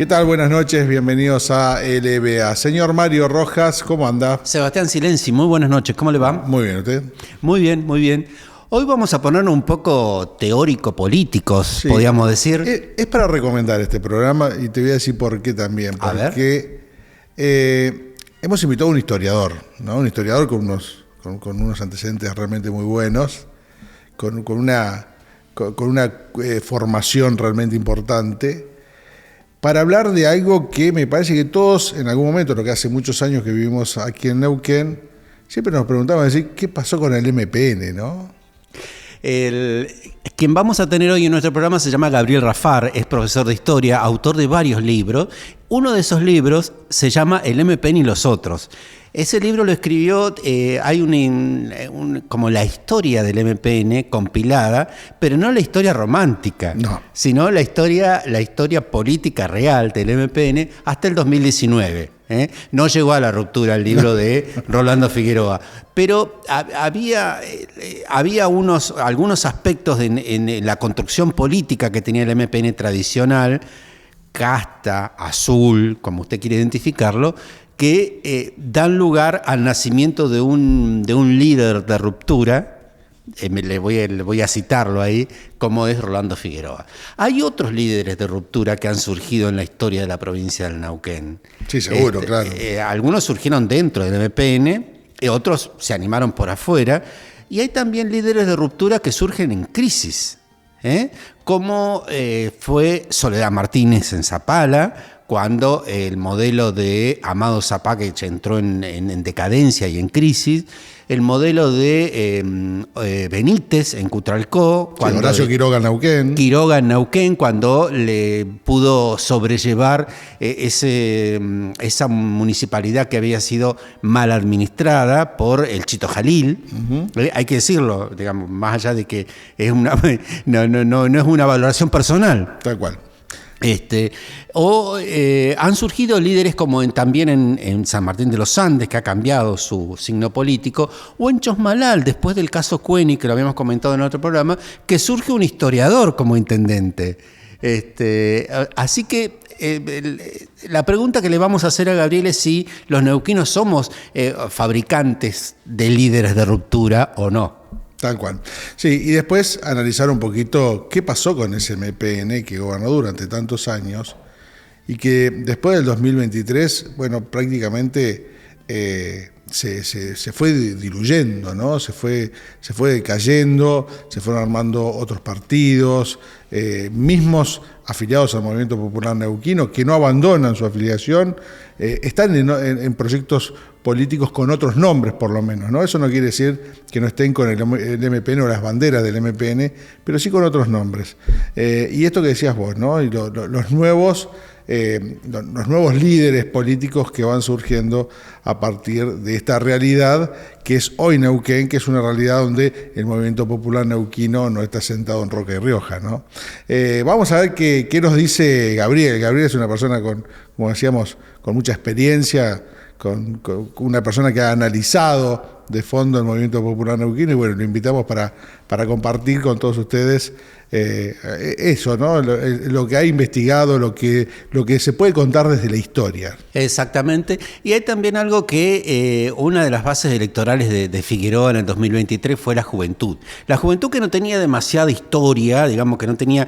¿Qué tal? Buenas noches, bienvenidos a LBA. Señor Mario Rojas, ¿cómo anda? Sebastián Silenzi, muy buenas noches, ¿cómo le va? Muy bien, ¿usted? Muy bien, muy bien. Hoy vamos a ponernos un poco teórico-políticos, Sí. podríamos decir. Es para recomendar este programa y te voy a decir por qué también. A ver. Porque hemos invitado a un historiador, ¿no? Un historiador con unos antecedentes realmente muy buenos, con una formación realmente importante, para hablar de algo que me parece que todos en algún momento, lo que hace muchos años que vivimos aquí en Neuquén, siempre nos preguntamos decir, ¿qué pasó con el MPN, no? Quien vamos a tener hoy en nuestro programa se llama Gabriel Rafar, es profesor de historia, autor de varios libros. Uno de esos libros se llama El MPN y los otros. Ese libro lo escribió, hay como la historia del MPN compilada, pero no la historia romántica, No. sino la historia política real del MPN hasta el 2019. No llegó a la ruptura el libro de Rolando Figueroa, pero había algunos aspectos en la construcción política que tenía el MPN tradicional, casta, azul, como usted quiere identificarlo, que dan lugar al nacimiento de un líder de ruptura. Le voy a citarlo ahí, como es Rolando Figueroa. Hay otros líderes de ruptura que han surgido en la historia de la provincia del Neuquén. Sí, seguro, claro. Algunos surgieron dentro del MPN, otros se animaron por afuera, y hay también líderes de ruptura que surgen en crisis, como fue Soledad Martínez en Zapala, cuando el modelo de Amado Zapá, que entró en decadencia y en crisis, el modelo de Benítez en Cutralcó, Sí, Horacio Quiroga en Neuquén. Quiroga en Neuquén, cuando le pudo sobrellevar esa municipalidad que había sido mal administrada por el Chito Jalil. Uh-huh. Hay que decirlo, digamos, más allá de que no es una valoración personal. Tal cual. Han surgido líderes como también en San Martín de los Andes, que ha cambiado su signo político, o en Chosmalal, después del caso Cueni, que lo habíamos comentado en otro programa, que surge un historiador como intendente. Así que la pregunta que le vamos a hacer a Gabriel es si los neuquinos somos fabricantes de líderes de ruptura o no. Tal cual. Sí, y después analizar un poquito qué pasó con ese MPN que gobernó durante tantos años y que después del 2023, bueno, prácticamente se fue diluyendo, ¿no? Se fue decayendo, se fueron armando otros partidos, mismos afiliados al Movimiento Popular Neuquino, que no abandonan su afiliación, están en proyectos políticos con otros nombres, por lo menos, ¿no? Eso no quiere decir que no estén con el MPN o las banderas del MPN, pero sí con otros nombres. Y esto que decías vos, ¿no? Y los nuevos líderes políticos que van surgiendo a partir de esta realidad que es hoy Neuquén, que es una realidad donde el Movimiento Popular Neuquino no está sentado en Roca y Rioja, ¿no? Vamos a ver qué nos dice Gabriel. Gabriel es una persona como decíamos, con mucha experiencia, con una persona que ha analizado de fondo el Movimiento Popular Neuquino, y bueno, lo invitamos para compartir con todos ustedes eso, ¿no? Lo que ha investigado, lo que se puede contar desde la historia. Exactamente. Y hay también algo que una de las bases electorales de Figueroa en el 2023 fue la juventud. La juventud que no tenía demasiada historia, digamos que no tenía...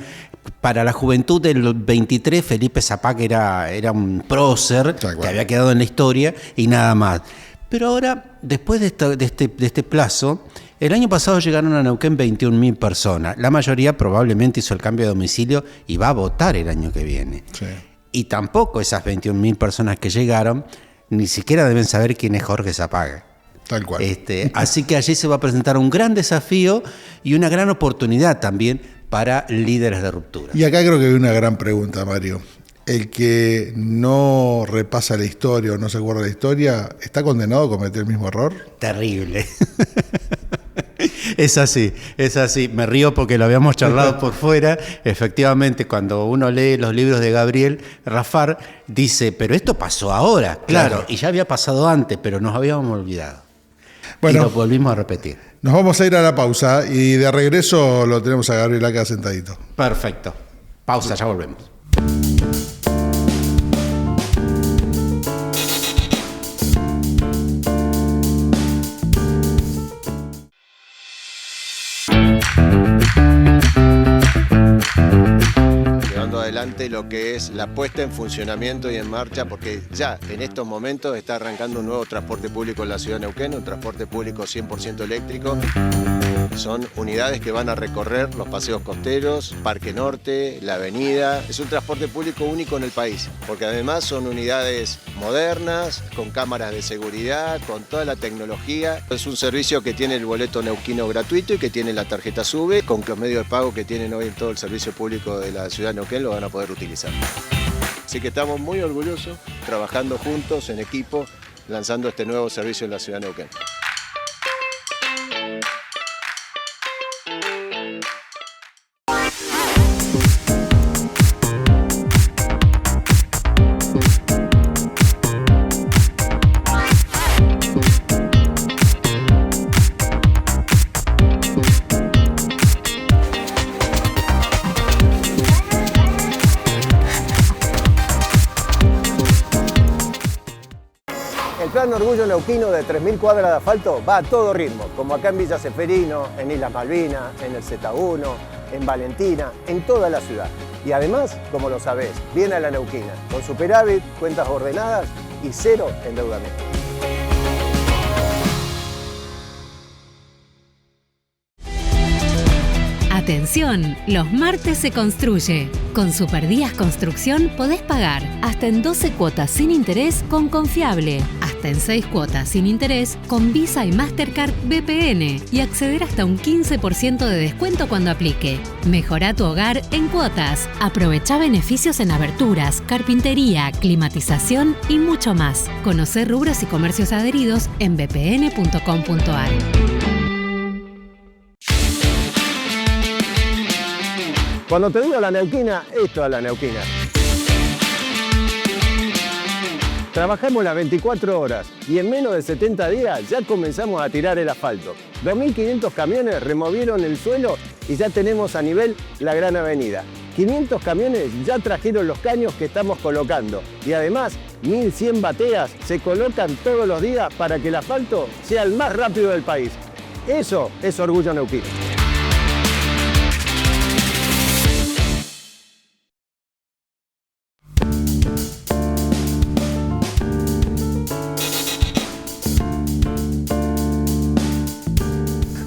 Para la juventud del 23, Felipe Zapá, que era un prócer, que había quedado en la historia, y nada más. Pero ahora, después de este plazo, el año pasado llegaron a Neuquén 21.000 personas. La mayoría probablemente hizo el cambio de domicilio y va a votar el año que viene. Sí. Y tampoco esas 21.000 personas que llegaron, ni siquiera deben saber quién es Jorge Zapá. Tal cual. Así que allí se va a presentar un gran desafío y una gran oportunidad también para líderes de ruptura. Y acá creo que hay una gran pregunta, Mario. El que no repasa la historia o no se acuerda de la historia, ¿está condenado a cometer el mismo error? Terrible. Es así. Me río porque lo habíamos charlado por fuera. Efectivamente, cuando uno lee los libros de Gabriel Rafar, dice, pero esto pasó ahora. Claro, y ya había pasado antes, pero nos habíamos olvidado. Bueno, y lo volvimos a repetir. Nos vamos a ir a la pausa y de regreso lo tenemos a Gabriel acá sentadito. Perfecto. Pausa, ya volvemos. adelante lo que es la puesta en funcionamiento y en marcha, porque ya en estos momentos está arrancando un nuevo transporte público en la ciudad de Neuquén, un transporte público 100% eléctrico. Son unidades que van a recorrer los paseos costeros, Parque Norte, la avenida. Es un transporte público único en el país, porque además son unidades modernas, con cámaras de seguridad, con toda la tecnología. Es un servicio que tiene el boleto neuquino gratuito y que tiene la tarjeta SUBE, con los medios de pago que tienen hoy en todo el servicio público de la ciudad de Neuquén lo van a poder utilizar. Así que estamos muy orgullosos, trabajando juntos, en equipo, lanzando este nuevo servicio en la ciudad de Neuquén. El Plan Orgullo Neuquino de 3.000 cuadras de asfalto va a todo ritmo, como acá en Villa Ceferino, en Islas Malvinas, en el Z1, en Valentina, en toda la ciudad. Y además, como lo sabés, viene a la Neuquina, con superávit, cuentas ordenadas y cero endeudamiento. Atención, los martes se construye. Con Superdías Construcción podés pagar hasta en 12 cuotas sin interés con Confiable, hasta en 6 cuotas sin interés con Visa y Mastercard BPN y acceder hasta un 15% de descuento cuando aplique. Mejorá tu hogar en cuotas. Aprovechá beneficios en aberturas, carpintería, climatización y mucho más. Conocé rubros y comercios adheridos en bpn.com.ar. Cuando te digo la neuquina, esto es la neuquina. Trabajamos las 24 horas y en menos de 70 días ya comenzamos a tirar el asfalto. 2.500 camiones removieron el suelo y ya tenemos a nivel la Gran Avenida. 500 camiones ya trajeron los caños que estamos colocando y además 1.100 bateas se colocan todos los días para que el asfalto sea el más rápido del país. Eso es Orgullo Neuquino.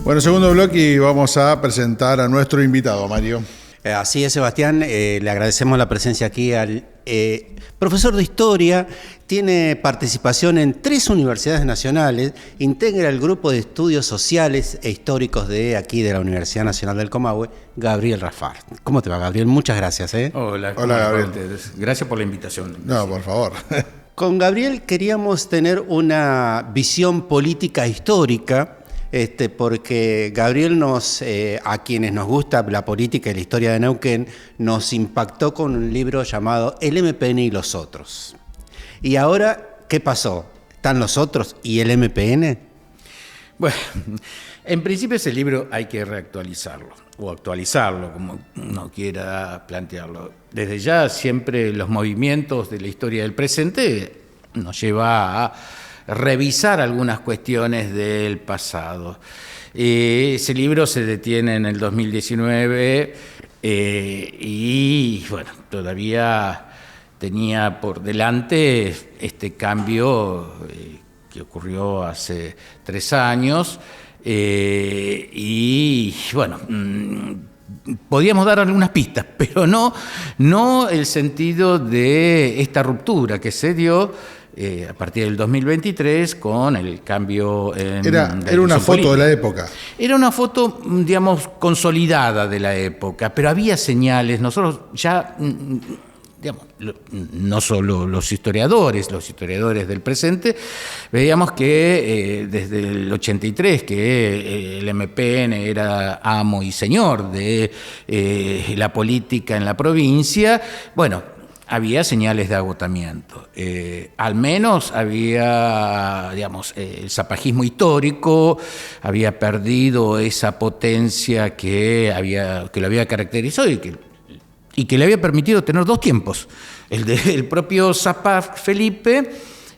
Bueno, segundo bloque y vamos a presentar a nuestro invitado, Mario. Así es, Sebastián. Le agradecemos la presencia aquí al profesor de Historia. Tiene participación en 3 universidades nacionales. Integra el grupo de estudios sociales e históricos de aquí, de la Universidad Nacional del Comahue, Gabriel Rafar. ¿Cómo te va, Gabriel? Muchas gracias. Hola, Gabriel. Gracias por la invitación. No, por favor. Con Gabriel queríamos tener una visión política histórica, porque Gabriel a quienes nos gusta la política y la historia de Neuquén, nos impactó con un libro llamado El MPN y los otros. Y ahora, ¿qué pasó? ¿Están los otros y el MPN? Bueno, en principio ese libro hay que reactualizarlo, o actualizarlo, como uno quiera plantearlo. Desde ya siempre los movimientos de la historia del presente nos lleva a revisar algunas cuestiones del pasado. Ese libro se detiene en el 2019 y bueno, todavía tenía por delante este cambio que ocurrió hace 3 años y bueno, podíamos dar algunas pistas, pero no el sentido de esta ruptura que se dio a partir del 2023 con el cambio Era una foto de la época. Era una foto, digamos, consolidada de la época, pero había señales. Nosotros ya, digamos, no solo los historiadores del presente, veíamos que desde el 83, que el MPN era amo y señor de la política en la provincia, bueno, había señales de agotamiento. Al menos había, digamos, el zapajismo histórico había perdido esa potencia que lo había caracterizado y que le había permitido tener 2 tiempos. El del propio Zapag Felipe,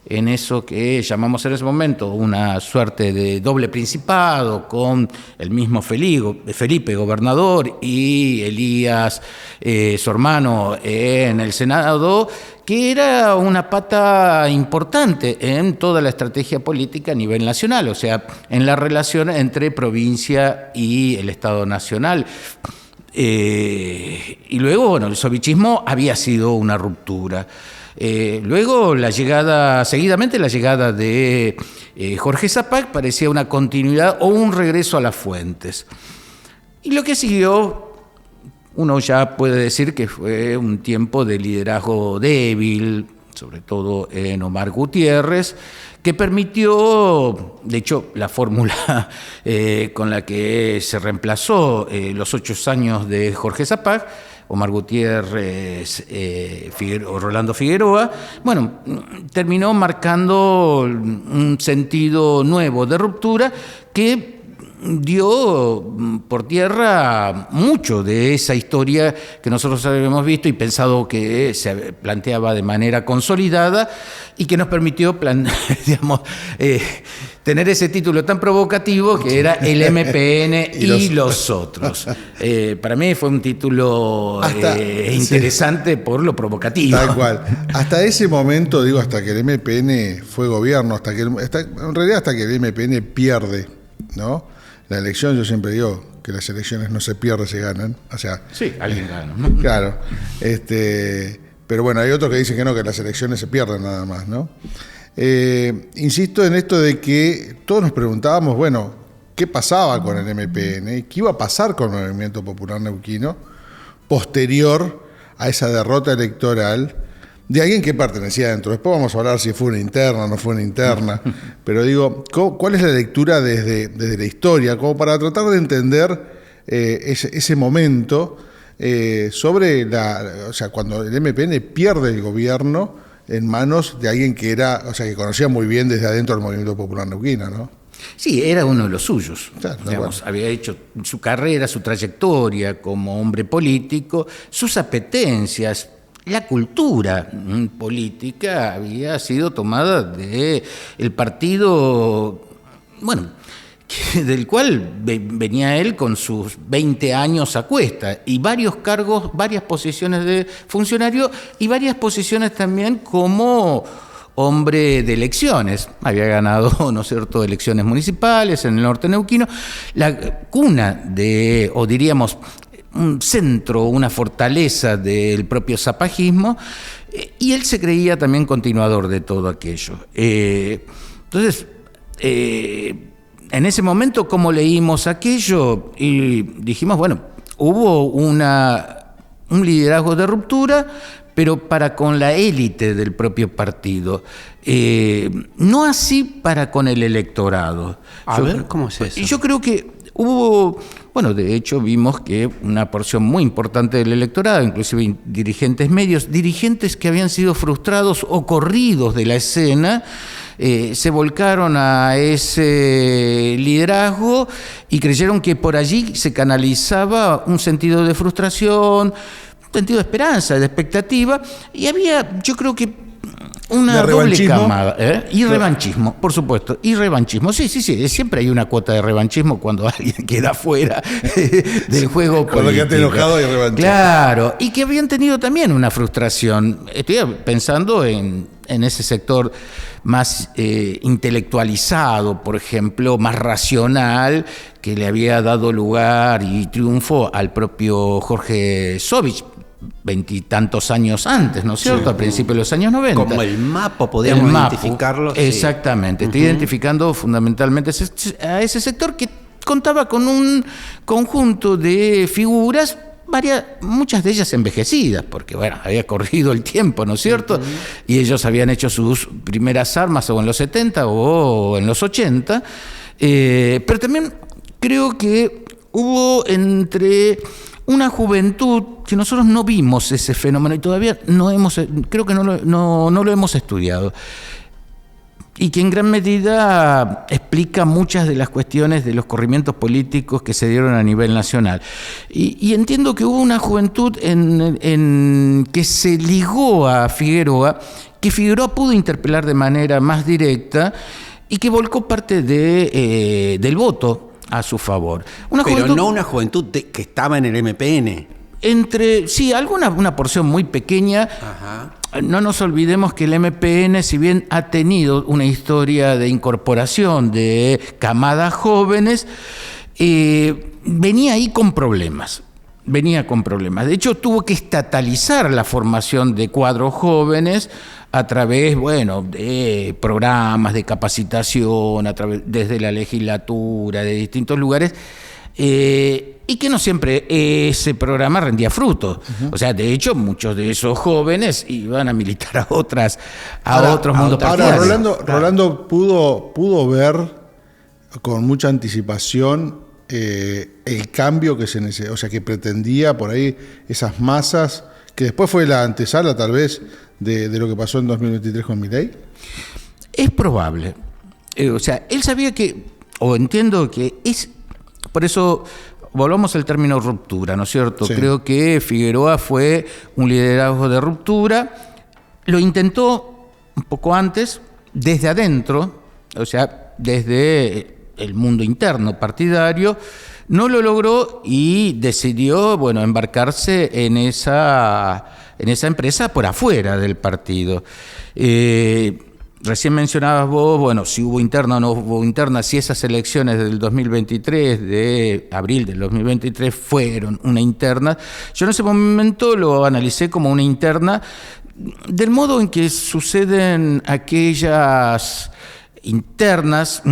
en eso que llamamos en ese momento una suerte de doble principado, con el mismo Felipe gobernador y Elías, su hermano, en el Senado, que era una pata importante en toda la estrategia política a nivel nacional, o sea, en la relación entre provincia y el Estado nacional. Y luego, bueno, el sovichismo había sido una ruptura. Luego seguidamente la llegada de Jorge Zapac parecía una continuidad o un regreso a las fuentes. Y lo que siguió, uno ya puede decir que fue un tiempo de liderazgo débil, sobre todo en Omar Gutiérrez, que permitió, de hecho, la fórmula con la que se reemplazó los 8 años de Jorge Zapac, Omar Gutiérrez, Rolando Figueroa, bueno, terminó marcando un sentido nuevo de ruptura que dio por tierra mucho de esa historia que nosotros habíamos visto y pensado que se planteaba de manera consolidada y que nos permitió tener ese título tan provocativo que era el MPN y los otros. Para mí fue un título interesante por lo provocativo. Tal cual. Hasta ese momento, hasta que el MPN fue gobierno, hasta que el MPN pierde, ¿no? La elección, yo siempre digo que las elecciones no se pierden, se ganan. O sea, sí, alguien gana, ¿no? Claro. Pero bueno, hay otros que dicen que no, que las elecciones se pierden nada más, ¿no? Insisto en esto de que todos nos preguntábamos, bueno, ¿qué pasaba con el MPN? ¿Qué iba a pasar con el Movimiento Popular Neuquino posterior a esa derrota electoral de alguien que pertenecía dentro? Después vamos a hablar si fue una interna o no fue una interna, pero digo, ¿cuál es la lectura desde la historia? Como para tratar de entender ese momento sobre cuando el MPN pierde el gobierno en manos de alguien que que conocía muy bien desde adentro del Movimiento Popular Neuquino, ¿no? Sí, era uno de los suyos. Claro, había hecho su carrera, su trayectoria como hombre político, sus apetencias. La cultura política había sido tomada del partido, del cual venía él con sus 20 años a cuesta, y varios cargos, varias posiciones de funcionario y varias posiciones también como hombre de elecciones. Había ganado, ¿no es cierto?, elecciones municipales en el norte neuquino, la cuna o diríamos, un centro, una fortaleza del propio zapajismo, y él se creía también continuador de todo aquello. Entonces, en ese momento, ¿cómo leímos aquello? Y dijimos, bueno, hubo un liderazgo de ruptura, pero para con la élite del propio partido, no así para con el electorado. A ver, ¿cómo es eso? Yo creo que hubo, de hecho vimos que una porción muy importante del electorado, inclusive dirigentes medios, dirigentes que habían sido frustrados o corridos de la escena, se volcaron a ese liderazgo y creyeron que por allí se canalizaba un sentido de frustración, un sentido de esperanza, de expectativa, y había, yo creo que, una doble camada, y revanchismo, por supuesto, y revanchismo. Sí, siempre hay una cuota de revanchismo cuando alguien queda fuera del juego político. Cuando quedaste enojado hay revanchismo. Claro, y que habían tenido también una frustración. Estoy pensando en ese sector más intelectualizado, por ejemplo, más racional, que le había dado lugar y triunfo al propio Jorge Sovich, 20 y tantos años antes, ¿no es cierto? Sí. A principios de los años 90. Como el Mapo, podríamos identificarlo. Exactamente. Estoy identificando fundamentalmente a ese sector que contaba con un conjunto de figuras, muchas de ellas envejecidas, porque había corrido el tiempo, ¿no es cierto? Y ellos habían hecho sus primeras armas o en los 70 o en los 80, pero también creo que hubo entre una juventud que nosotros no vimos ese fenómeno y todavía creo que no lo hemos estudiado. y que en gran medida explica muchas de las cuestiones de los corrimientos políticos que se dieron a nivel nacional. Y entiendo que hubo una juventud en que se ligó a Figueroa, que Figueroa pudo interpelar de manera más directa y que volcó parte del voto a su favor. Pero no una juventud que estaba en el MPN. Una porción muy pequeña. Ajá. No nos olvidemos que el MPN, si bien ha tenido una historia de incorporación de camadas jóvenes, venía ahí con problemas. De hecho, tuvo que estatalizar la formación de cuadros jóvenes a través, de programas de capacitación, desde la legislatura, de distintos lugares, y que no siempre ese programa rendía frutos. Uh-huh. O sea, de hecho, muchos de esos jóvenes iban a militar a otros mundos partidarios. Ahora, Rolando pudo ver con mucha anticipación el cambio que se necesitaba, o sea, que pretendía por ahí esas masas, que después fue la antesala tal vez de lo que pasó en 2023 con Milei. Es probable. Él sabía entiendo que es, por eso volvamos al término ruptura, ¿no es cierto? Sí. Creo que Figueroa fue un liderazgo de ruptura, lo intentó un poco antes, desde adentro, o sea, desde el mundo interno partidario, no lo logró y decidió, embarcarse en esa empresa por afuera del partido. Recién mencionabas vos, si hubo interna o no hubo interna, si esas elecciones del 2023, de abril del 2023, fueron una interna. Yo en ese momento lo analicé como una interna del modo en que suceden aquellas internas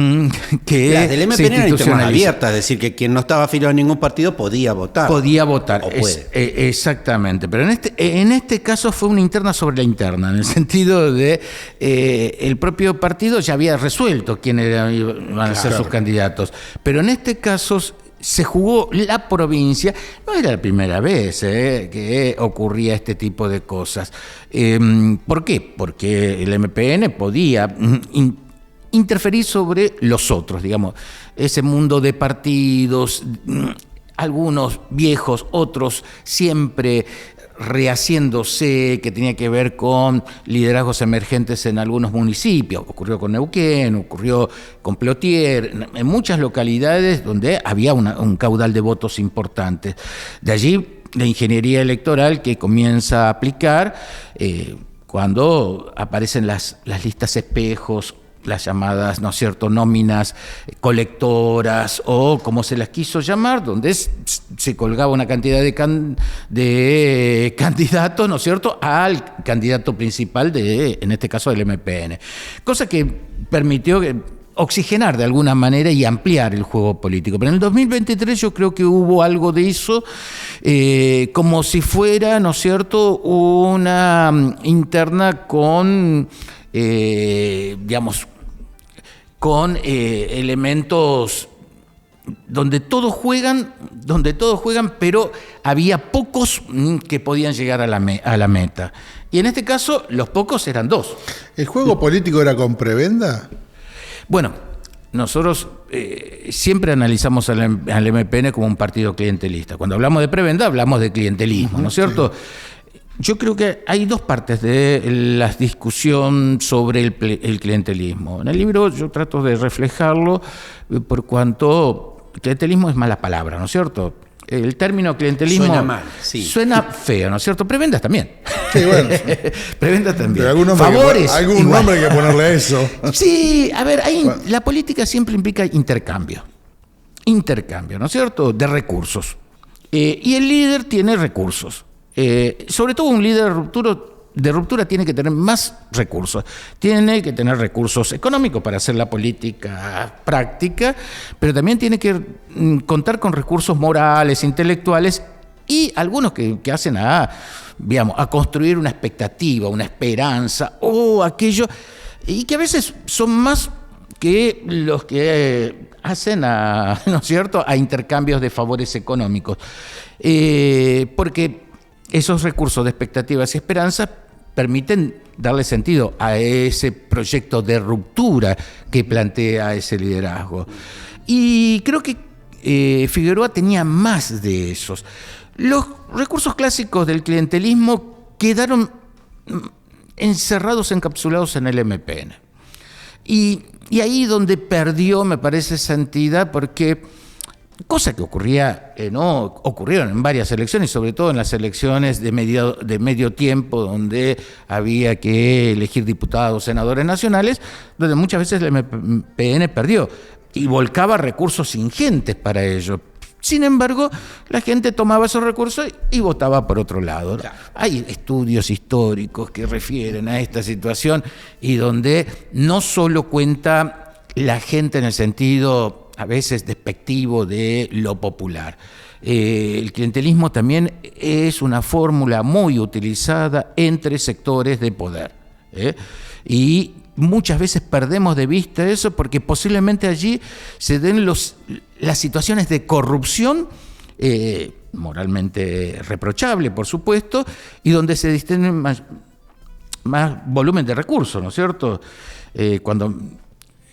que las del MPN eran internas abiertas, es decir, que quien no estaba afiliado a ningún partido podía votar. Podía votar, exactamente. Pero en este caso fue una interna sobre la interna, en el sentido de el propio partido ya había resuelto quiénes iban a ser sus candidatos. Pero en este caso se jugó la provincia. No era la primera vez que ocurría este tipo de cosas. ¿Por qué? Porque el MPN podía interferir sobre los otros, digamos, ese mundo de partidos, algunos viejos, otros siempre rehaciéndose, que tenía que ver con liderazgos emergentes en algunos municipios. Ocurrió con Neuquén, ocurrió con Plotier, en muchas localidades donde había un caudal de votos importantes. De allí la ingeniería electoral que comienza a aplicar cuando aparecen las listas espejos, las llamadas, ¿no es cierto?, nóminas colectoras o como se las quiso llamar, donde se colgaba una cantidad de candidatos, ¿no es cierto?, al candidato principal en este caso del MPN. Cosa que permitió oxigenar de alguna manera y ampliar el juego político. Pero en el 2023 yo creo que hubo algo de eso, como si fuera, ¿no es cierto?, una interna con con elementos donde todos juegan, pero había pocos que podían llegar a la meta. Y en este caso, los pocos eran dos. ¿El juego político era con prebenda? Bueno, nosotros siempre analizamos al MPN como un partido clientelista. Cuando hablamos de prebenda, hablamos de clientelismo, ¿no es cierto? Sí. Yo creo que hay dos partes de la discusión sobre el clientelismo. En el libro yo trato de reflejarlo por cuanto clientelismo es mala palabra, ¿no es cierto? El término clientelismo suena mal, sí. Suena feo, ¿no es cierto? Prebendas también. Sí, bueno. Prebendas también. Pero algún nombre hay que ponerle a eso. Sí, a ver, la política siempre implica intercambio, ¿no es cierto?, de recursos. Y el líder tiene recursos. Sobre todo un líder de ruptura tiene que tener más recursos. Tiene que tener recursos económicos para hacer la política práctica, pero también tiene que contar con recursos morales, intelectuales y algunos que hacen a construir una expectativa, una esperanza o aquello, y que a veces son más que los que hacen ¿no es cierto?, a intercambios de favores económicos. Porque esos recursos de expectativas y esperanzas permiten darle sentido a ese proyecto de ruptura que plantea ese liderazgo. Y creo que Figueroa tenía más de esos. Los recursos clásicos del clientelismo quedaron encerrados, encapsulados en el MPN. Y ahí donde perdió, me parece, esa entidad, porque cosa que ocurrieron en varias elecciones, sobre todo en las elecciones de medio tiempo, donde había que elegir diputados, senadores nacionales, donde muchas veces el MPN perdió y volcaba recursos ingentes para ello. Sin embargo, la gente tomaba esos recursos y votaba por otro lado. Claro. Hay estudios históricos que refieren a esta situación y donde no solo cuenta la gente en el sentido a veces despectivo de lo popular. El clientelismo también es una fórmula muy utilizada entre sectores de poder. Y muchas veces perdemos de vista eso porque posiblemente allí se den las situaciones de corrupción, moralmente reprochable, por supuesto, y donde se destienen más volumen de recursos, ¿no es cierto?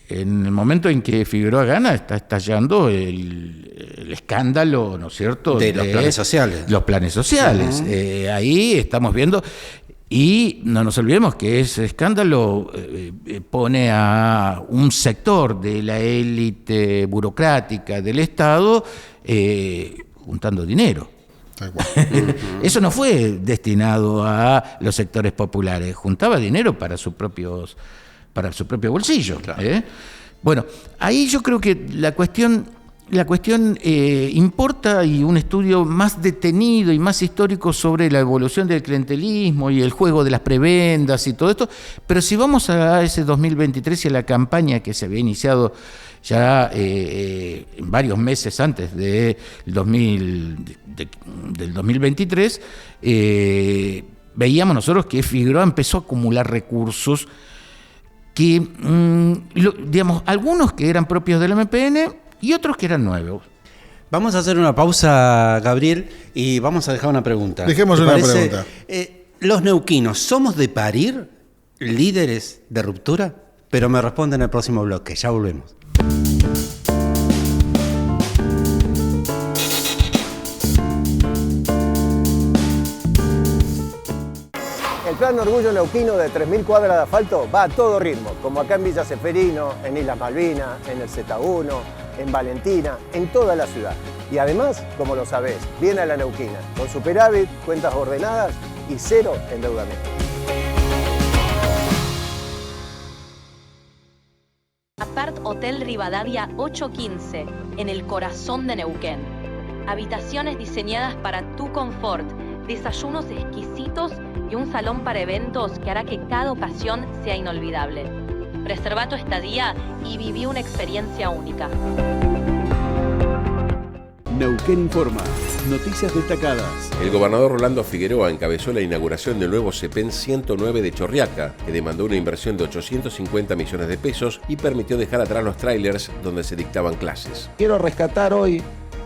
En el momento en que Figueroa gana, está estallando el escándalo, ¿no es cierto?, de los planes sociales. Los planes sociales. Uh-huh. Ahí estamos viendo. Y no nos olvidemos que ese escándalo pone a un sector de la élite burocrática del Estado juntando dinero. Eso no fue destinado a los sectores populares, juntaba dinero para su propio bolsillo. Claro. Bueno, ahí yo creo que la cuestión importa, y un estudio más detenido y más histórico sobre la evolución del clientelismo y el juego de las prebendas y todo esto. Pero si vamos a ese 2023 y a la campaña que se había iniciado ya varios meses antes del 2023, veíamos nosotros que Figueroa empezó a acumular recursos que, digamos, algunos que eran propios del MPN y otros que eran nuevos. Vamos a hacer una pausa, Gabriel, y vamos a dejar una pregunta. Dejemos una pregunta. ¿Los neuquinos somos de parir líderes de ruptura? Pero me responden en el próximo bloque. Ya volvemos. El plan Orgullo Neuquino de 3.000 cuadras de asfalto va a todo ritmo, como acá en Villa Ceferino, en Islas Malvinas, en el Z1, en Valentina, en toda la ciudad. Y además, como lo sabés, viene a la Neuquina, con superávit, cuentas ordenadas y cero endeudamiento. Apart Hotel Rivadavia 815, en el corazón de Neuquén. Habitaciones diseñadas para tu confort, desayunos exquisitos y un salón para eventos que hará que cada ocasión sea inolvidable. Reserva tu estadía y viví una experiencia única. Neuquén Informa. Noticias destacadas. El gobernador Rolando Figueroa encabezó la inauguración del nuevo CEPEN 109 de Chorriaca, que demandó una inversión de 850 millones de pesos y permitió dejar atrás los trailers donde se dictaban clases. Quiero rescatar hoy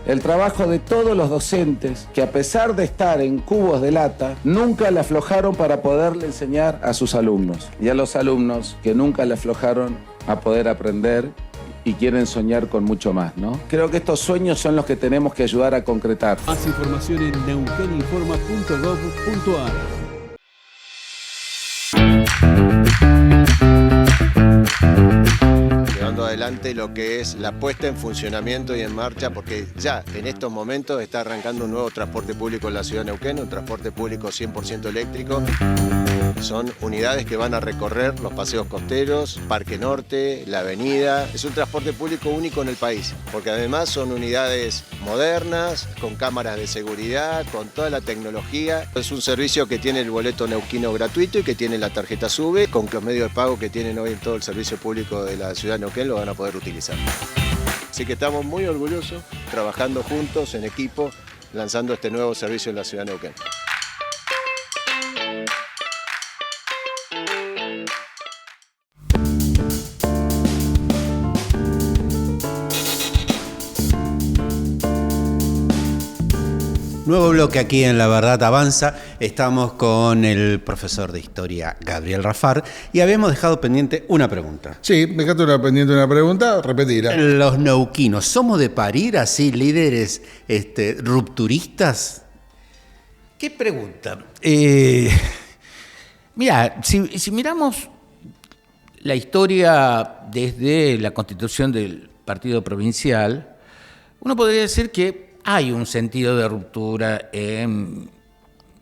el trabajo de todos los docentes que, a pesar de estar en cubos de lata, nunca le aflojaron para poderle enseñar a sus alumnos. Y a los alumnos que nunca le aflojaron a poder aprender y quieren soñar con mucho más, ¿no? Creo que estos sueños son los que tenemos que ayudar a concretar. Más información en neuqueninforma.gov.ar. Adelante lo que es la puesta en funcionamiento y en marcha, porque ya en estos momentos está arrancando un nuevo transporte público en la ciudad de Neuquén, un transporte público 100% eléctrico. Son unidades que van a recorrer los paseos costeros, Parque Norte, la avenida. Es un transporte público único en el país, porque además son unidades modernas, con cámaras de seguridad, con toda la tecnología. Es un servicio que tiene el boleto neuquino gratuito y que tiene la tarjeta SUBE, con los medios de pago que tienen hoy en todo el servicio público de la ciudad de Neuquén lo van a poder utilizar. Así que estamos muy orgullosos, trabajando juntos, en equipo, lanzando este nuevo servicio en la ciudad de Neuquén. Nuevo bloque aquí en La Verdad Avanza. Estamos con el profesor de historia Gabriel Rafar y habíamos dejado pendiente una pregunta. Sí, me dejaste pendiente una pregunta, repetirla. Los neuquinos, ¿somos de parir así líderes rupturistas? ¿Qué pregunta? Mira, si miramos la historia desde la constitución del partido provincial, uno podría decir que hay un sentido de ruptura en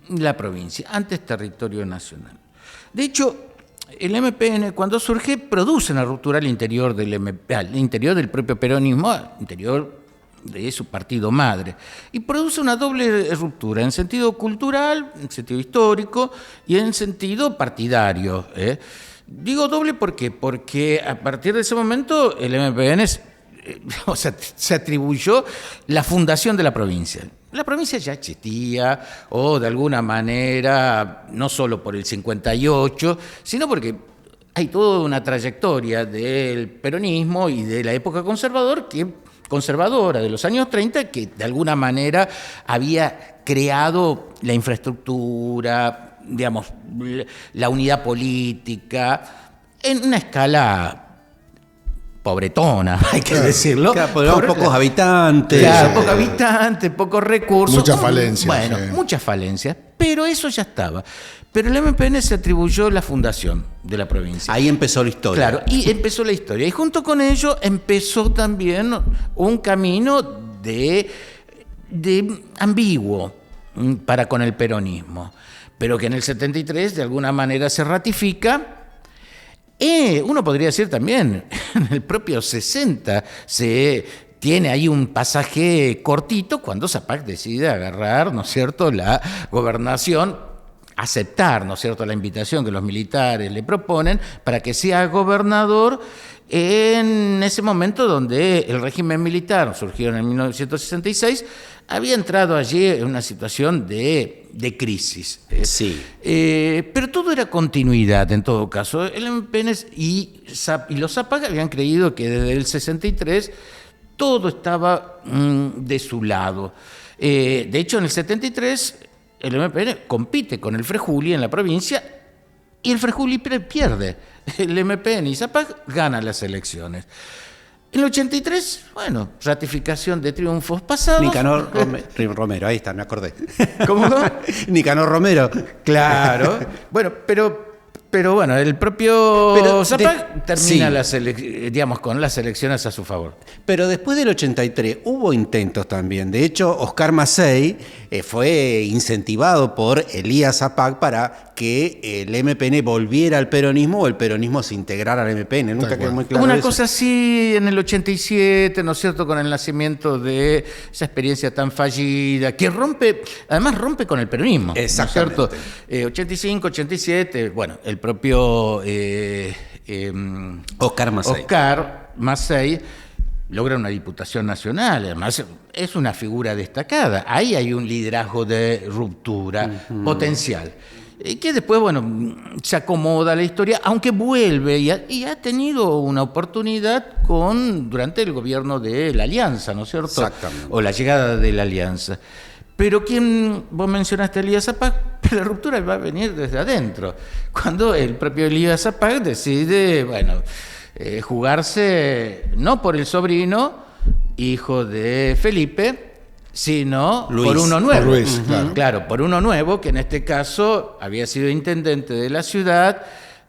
la provincia, antes territorio nacional. De hecho, el MPN cuando surge produce una ruptura al interior del propio peronismo, al interior de su partido madre, y produce una doble ruptura en sentido cultural, en sentido histórico y en sentido partidario. Digo doble ¿por qué? Porque a partir de ese momento el MPN se atribuyó la fundación de la provincia. La provincia ya existía, o de alguna manera, no solo por el 58, sino porque hay toda una trayectoria del peronismo y de la época conservadora de los años 30, que de alguna manera había creado la infraestructura, digamos, la unidad política, en una escala pobretona, hay que decirlo. Claro, pocos habitantes. Claro, pocos habitantes, pocos recursos. Muchas falencias. Bueno, sí. Muchas falencias, pero eso ya estaba. Pero el MPN se atribuyó la fundación de la provincia. Ahí empezó la historia. Claro, y empezó la historia. Y junto con ello empezó también un camino de ambiguo para con el peronismo, pero que en el 73 de alguna manera se ratifica. Uno podría decir también, en el propio 60 se tiene ahí un pasaje cortito cuando Zapac decide agarrar, ¿no es cierto?, la gobernación, aceptar, ¿no es cierto?, la invitación que los militares le proponen para que sea gobernador en ese momento donde el régimen militar, surgió en 1966, había entrado allí en una situación de crisis. Sí. Pero todo era continuidad en todo caso. El MPN y los Zapac habían creído que desde el 63 todo estaba de su lado. De hecho, en el 73 el MPN compite con el Frejuli en la provincia y el Frejuli pierde. El MPN y Zapac ganan las elecciones. En el 83, bueno, ratificación de triunfos pasados. Nicanor Romero, ahí está, me acordé. ¿Cómo no? Nicanor Romero. Claro. Bueno, pero bueno, el propio Zapac termina con las elecciones a su favor. Pero después del 83 hubo intentos también. De hecho, Oscar Macei fue incentivado por Elías Zapac para que el MPN volviera al peronismo o el peronismo se integrara al MPN. Nunca quedó muy claro una eso. cosa así en el 87, ¿no es cierto?, con el nacimiento de esa experiencia tan fallida, que además rompe con el peronismo. Exactamente. ¿No es cierto? 85, 87, bueno, el propio Oscar Macei logra una diputación nacional, además es una figura destacada. Ahí hay un liderazgo de ruptura potencial. Que después, bueno, se acomoda la historia, aunque vuelve y ha tenido una oportunidad durante el gobierno de la Alianza, ¿no es cierto? Exactamente. O la llegada de la Alianza. Pero vos mencionaste a Elías Zapac, pero la ruptura va a venir desde adentro. Cuando el propio Elías Zapac decide, bueno, jugarse no por el sobrino, hijo de Felipe, sino Luis. por uno nuevo. Por Luis, claro. Claro, por uno nuevo, que en este caso había sido intendente de la ciudad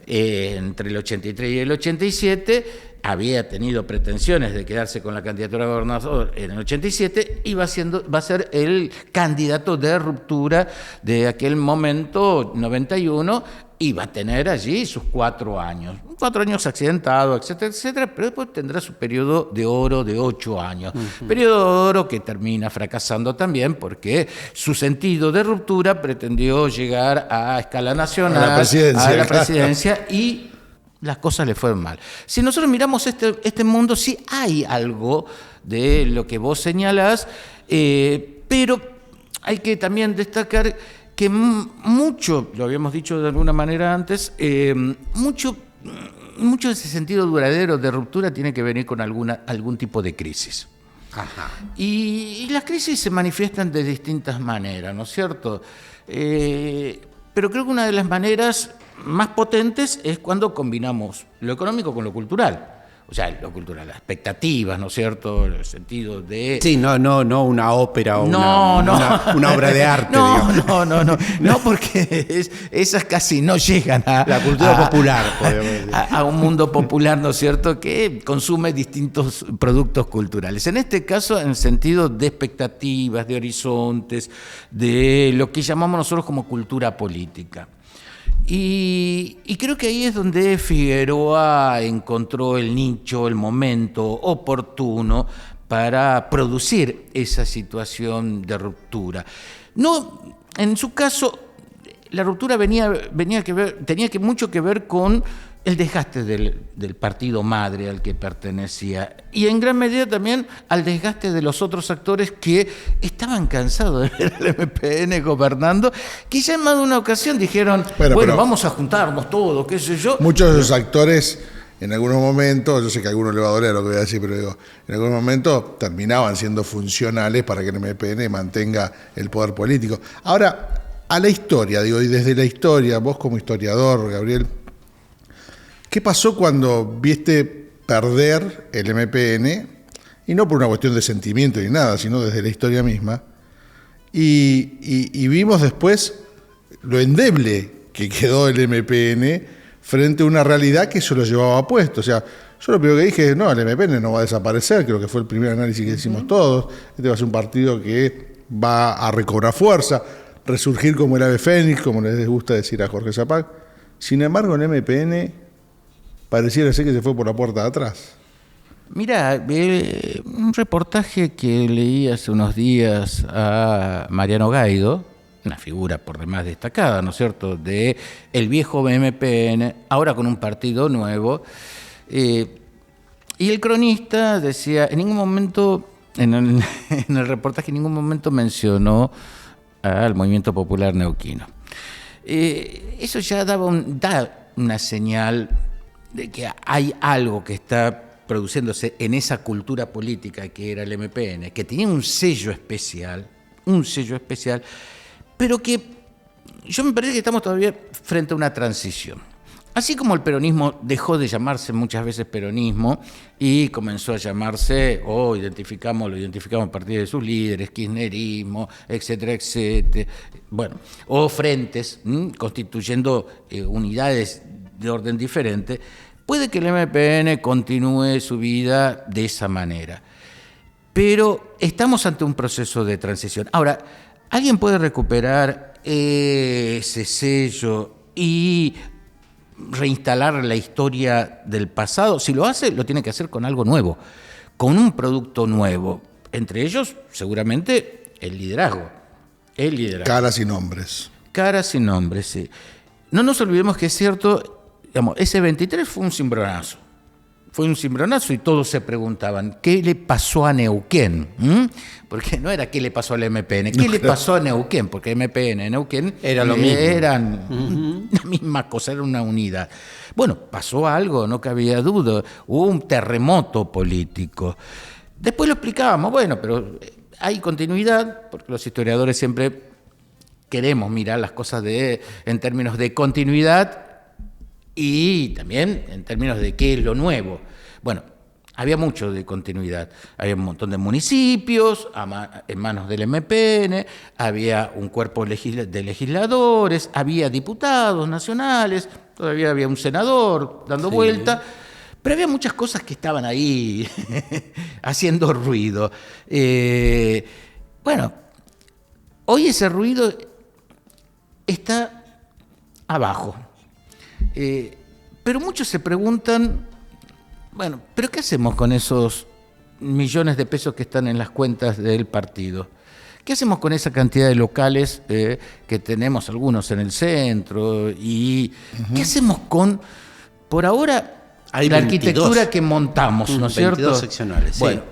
entre el 83 y el 87, había tenido pretensiones de quedarse con la candidatura a gobernador en el 87 y va a ser el candidato de ruptura de aquel momento, 91, y va a tener allí sus 4 años. 4 años accidentados, etcétera, etcétera, pero después tendrá su periodo de oro de 8 años. Periodo de oro que termina fracasando también porque su sentido de ruptura pretendió llegar a escala nacional, a la presidencia y las cosas le fueron mal. Si nosotros miramos este mundo, sí hay algo de lo que vos señalás, pero hay que también destacar que mucho, lo habíamos dicho de alguna manera antes, mucho de ese sentido duradero de ruptura tiene que venir con algún tipo de crisis. Ajá. Y las crisis se manifiestan de distintas maneras, ¿no es cierto? Pero creo que una de las maneras más potentes es cuando combinamos lo económico con lo cultural. O sea, lo cultural, las expectativas, ¿no es cierto? En el sentido de... Sí, no una ópera o No, una obra de arte, digamos. No, porque esas casi no llegan a... La cultura popular, podemos decir. A un mundo popular, ¿no es cierto?, que consume distintos productos culturales. En este caso, en el sentido de expectativas, de horizontes, de lo que llamamos nosotros como cultura política. Y creo que ahí es donde Figueroa encontró el nicho, el momento oportuno para producir esa situación de ruptura. No, en su caso, la ruptura tenía mucho que ver con el desgaste del partido madre al que pertenecía y en gran medida también al desgaste de los otros actores que estaban cansados de ver al MPN gobernando, que ya en más de una ocasión dijeron, bueno, vamos a juntarnos todos, qué sé yo. Muchos de esos actores en algunos momentos, yo sé que a algunos le va a doler lo que voy a decir, pero digo, en algunos momentos terminaban siendo funcionales para que el MPN mantenga el poder político. Ahora, a la historia, digo, y desde la historia, vos como historiador, Gabriel, ¿qué pasó cuando viste perder el MPN? Y no por una cuestión de sentimiento ni nada, sino desde la historia misma. Y vimos después lo endeble que quedó el MPN frente a una realidad que eso lo llevaba puesto. O sea, yo lo primero que dije es, no, el MPN no va a desaparecer, creo que fue el primer análisis que hicimos todos. Este va a ser un partido que va a recobrar fuerza, resurgir como el ave fénix, como les gusta decir a Jorge Zapac. Sin embargo, el MPN pareciera ser que se fue por la puerta de atrás. Mira, un reportaje que leí hace unos días a Mariano Gaido, una figura por demás destacada, ¿no es cierto?, de el viejo MPN, ahora con un partido nuevo. Y el cronista decía, en ningún momento, en el reportaje, en ningún momento mencionó al Movimiento Popular Neuquino. Eso ya da una señal de que hay algo que está produciéndose en esa cultura política que era el MPN, que tenía un sello especial, pero que yo me parece que estamos todavía frente a una transición. Así como el peronismo dejó de llamarse muchas veces peronismo y comenzó a llamarse, lo identificamos a partir de sus líderes, kirchnerismo, etcétera, etcétera, bueno, o frentes constituyendo unidades de orden diferente, puede que el MPN continúe su vida de esa manera. Pero estamos ante un proceso de transición. Ahora, ¿alguien puede recuperar ese sello y reinstalar la historia del pasado? Si lo hace, lo tiene que hacer con algo nuevo, con un producto nuevo. Entre ellos, seguramente, el liderazgo. Caras y nombres. Caras y nombres, sí. No nos olvidemos que es cierto, digamos, ese 23 fue un cimbronazo. Y todos se preguntaban, ¿qué le pasó a Neuquén? Porque no era qué le pasó al MPN, ¿qué le pasó a Neuquén? Porque MPN y Neuquén era lo mismo. Eran la misma cosa, era una unidad. Bueno, pasó algo, no cabía duda, hubo un terremoto político. Después lo explicábamos, bueno, pero hay continuidad, porque los historiadores siempre queremos mirar las cosas en términos de continuidad y también en términos de qué es lo nuevo. Bueno, había mucho de continuidad. Había un montón de municipios en manos del MPN, había un cuerpo de legisladores, había diputados nacionales, todavía había un senador dando vuelta, pero había muchas cosas que estaban ahí haciendo ruido. Bueno, hoy ese ruido está abajo. Pero muchos se preguntan, bueno, ¿pero qué hacemos con esos millones de pesos que están en las cuentas del partido? ¿Qué hacemos con esa cantidad de locales que tenemos algunos en el centro? ¿Y qué hacemos con, por ahora, hay la 22, arquitectura que montamos, ¿no es cierto? 22 seccionales, sí. Bueno,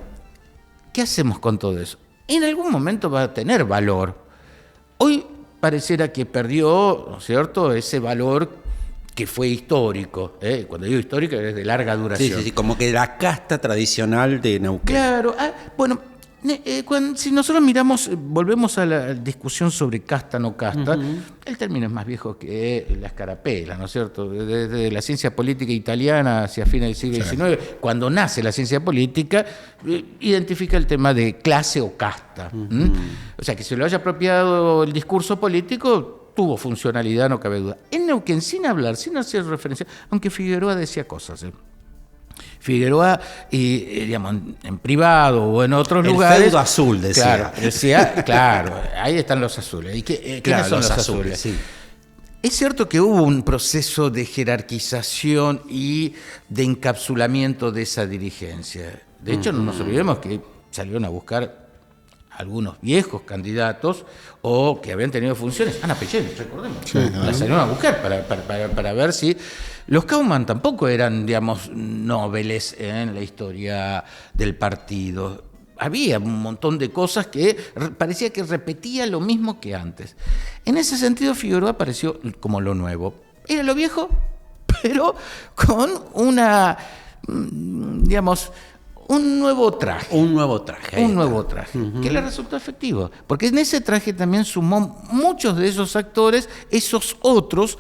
¿qué hacemos con todo eso? En algún momento va a tener valor. Hoy pareciera que perdió, ¿no es cierto?, ese valor que fue histórico. Cuando digo histórico es de larga duración. Sí, como que la casta tradicional de Neuquén. Claro, bueno, si nosotros miramos, volvemos a la discusión sobre casta no casta, el término es más viejo que la escarapela, ¿no es cierto? Desde la ciencia política italiana hacia fines del siglo XIX, cuando nace la ciencia política, identifica el tema de clase o casta. O sea, que se lo haya apropiado el discurso político, tuvo funcionalidad, no cabe duda. En Neuquén, sin hacer referencia, aunque Figueroa decía cosas, Figueroa, digamos, en privado o en otros lugares. El feudo azul, decía. Claro, ahí están los azules. ¿Y quiénes son los azules? Sí. Es cierto que hubo un proceso de jerarquización y de encapsulamiento de esa dirigencia. De hecho, no nos olvidemos que salieron a buscar algunos viejos candidatos o que habían tenido funciones. Ana Pechel, recordemos. Sí, la salieron a buscar para ver si... Los Kaumann tampoco eran, digamos, nobles en la historia del partido. Había un montón de cosas que parecía que repetía lo mismo que antes. En ese sentido, Figueroa apareció como lo nuevo. Era lo viejo, pero con una, digamos, un nuevo traje. Un nuevo traje, que le resultó efectivo. Porque en ese traje también sumó muchos de esos actores, esos otros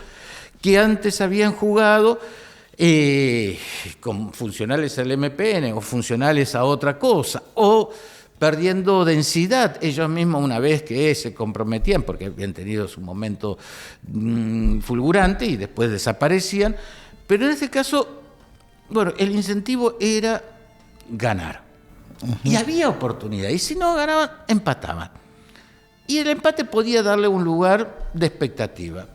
que antes habían jugado con funcionales al MPN o funcionales a otra cosa, o perdiendo densidad ellos mismos una vez que se comprometían, porque habían tenido su momento fulgurante y después desaparecían. Pero en este caso, bueno, el incentivo era ganar. Y había oportunidad. Y si no ganaban, empataban. Y el empate podía darle un lugar de expectativa.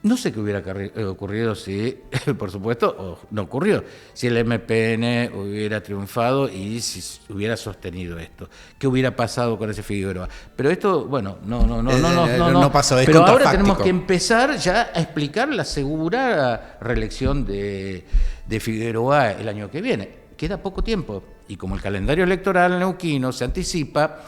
No sé qué hubiera ocurrido si, por supuesto, no ocurrió, si el MPN hubiera triunfado y si hubiera sostenido esto. ¿Qué hubiera pasado con ese Figueroa? Pero esto, bueno, no pasó. Es pero ahora contrafáctico. tenemos que empezar ya a explicar la segura reelección de Figueroa el año que viene. Queda poco tiempo y como el calendario electoral neuquino se anticipa,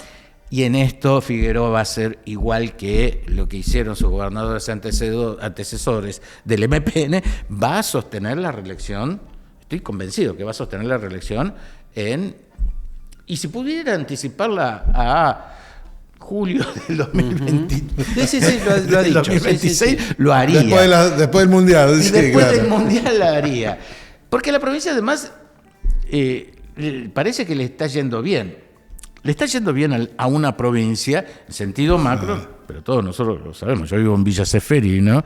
y en esto Figueroa va a ser igual que lo que hicieron sus gobernadores antecesores del MPN, va a sostener la reelección, estoy convencido que va a sostener la reelección y si pudiera anticiparla a julio del 2023, Sí, lo ha dicho. 2026, lo haría. Después del Mundial. Después del Mundial la haría. Porque la provincia además parece que le está yendo bien. Le está yendo bien a una provincia, en sentido macro, pero todos nosotros lo sabemos. Yo vivo en Villa Seferino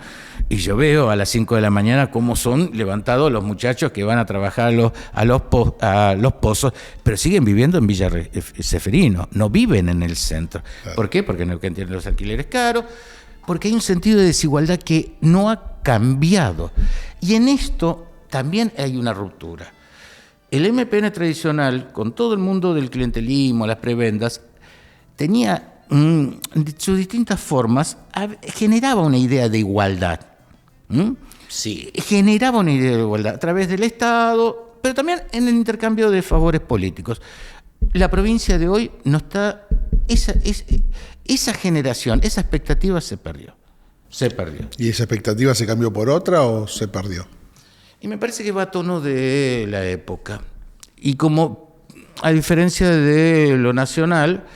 y yo veo a las 5 de la mañana cómo son levantados los muchachos que van a trabajar a los pozos, pero siguen viviendo en Villa Seferino, no viven en el centro. ¿Por qué? Porque Neuquén tiene los alquileres caros, porque hay un sentido de desigualdad que no ha cambiado. Y en esto también hay una ruptura. El MPN tradicional, con todo el mundo del clientelismo, las prebendas, tenía sus distintas formas, generaba una idea de igualdad. Sí. Generaba una idea de igualdad a través del Estado, pero también en el intercambio de favores políticos. La provincia de hoy no está... Esa generación, esa expectativa se perdió. ¿Y esa expectativa se cambió por otra o se perdió? Y me parece que va a tono de la época. Y como, a diferencia de lo nacional,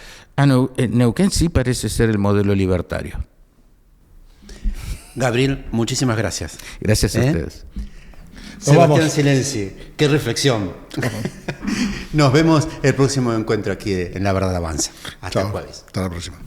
Neuquén sí parece ser el modelo libertario. Gabriel, muchísimas gracias. Gracias a ustedes. Sebastián Silenzi, qué reflexión. Nos vemos el próximo encuentro aquí en La Verdad Avanza. Hasta el jueves. Hasta la próxima.